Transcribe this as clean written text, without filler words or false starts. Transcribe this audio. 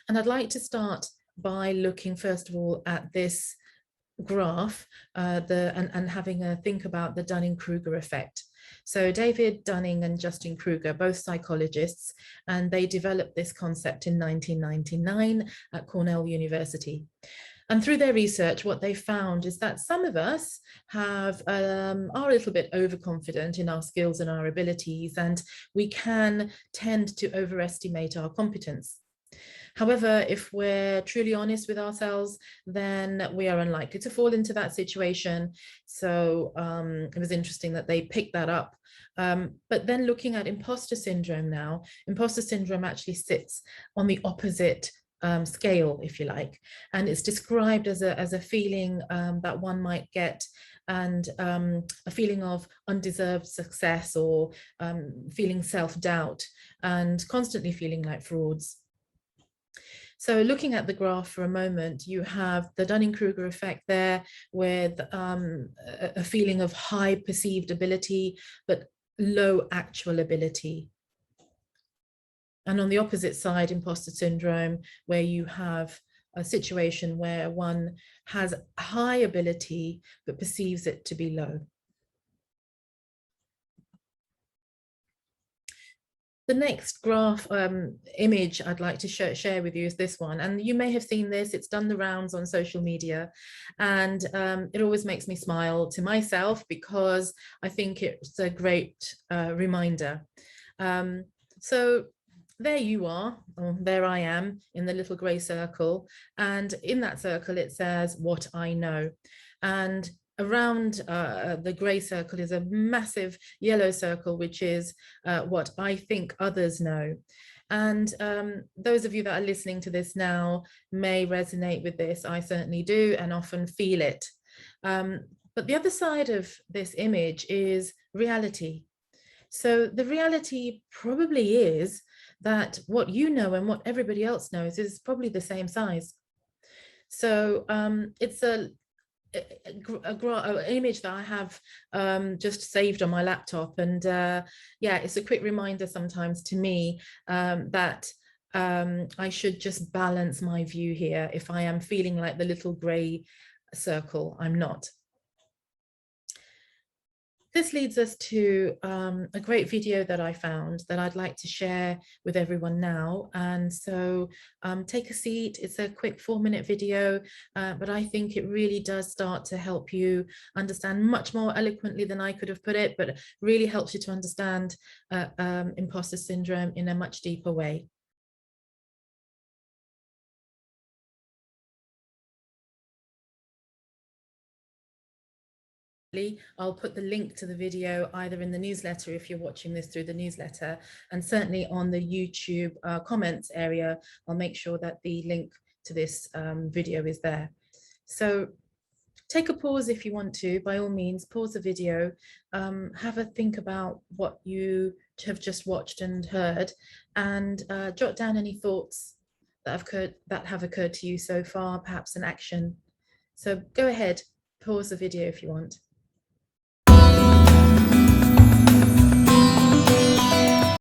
And I'd like to start by looking first of all at this graph and having a think about the Dunning-Kruger effect. So David Dunning and Justin Kruger, both psychologists, and they developed this concept in 1999 at Cornell University. And through their research, what they found is that some of us are a little bit overconfident in our skills and our abilities, and we can tend to overestimate our competence. However, if we're truly honest with ourselves, then we are unlikely to fall into that situation. So it was interesting that they picked that up. But then looking at imposter syndrome now, imposter syndrome actually sits on the opposite scale, if you like, and it's described as a feeling that one might get, and a feeling of undeserved success, or feeling self-doubt and constantly feeling like frauds. So looking at the graph for a moment, you have the Dunning-Kruger effect there with a feeling of high perceived ability, but low actual ability. And on the opposite side, imposter syndrome, where you have a situation where one has high ability, but perceives it to be low. The next graph image I'd like to share with you is this one, and you may have seen this. It's done the rounds on social media, and it always makes me smile to myself because I think it's a great reminder. So there you are, or there I am in the little grey circle, and in that circle it says what I know, and around the grey circle is a massive yellow circle, which is what I think others know. And those of you that are listening to this now may resonate with this. I certainly do, and often feel it. But the other side of this image is reality. So the reality probably is that what you know and what everybody else knows is probably the same size. So it's an image that I have just saved on my laptop, and yeah, it's a quick reminder sometimes to me that I should just balance my view here. If I am feeling like the little grey circle, I'm not. This leads us to a great video that I found that I'd like to share with everyone now. And so take a seat. It's a quick 4-minute video, but I think it really does start to help you understand much more eloquently than I could have put it, but really helps you to understand imposter syndrome in a much deeper way. I'll put the link to the video either in the newsletter if you're watching this through the newsletter, and certainly on the YouTube comments area, I'll make sure that the link to this video is there. So take a pause if you want to, by all means, pause the video, have a think about what you have just watched and heard, and jot down any thoughts that have occurred to you so far, perhaps an action. So go ahead, pause the video if you want.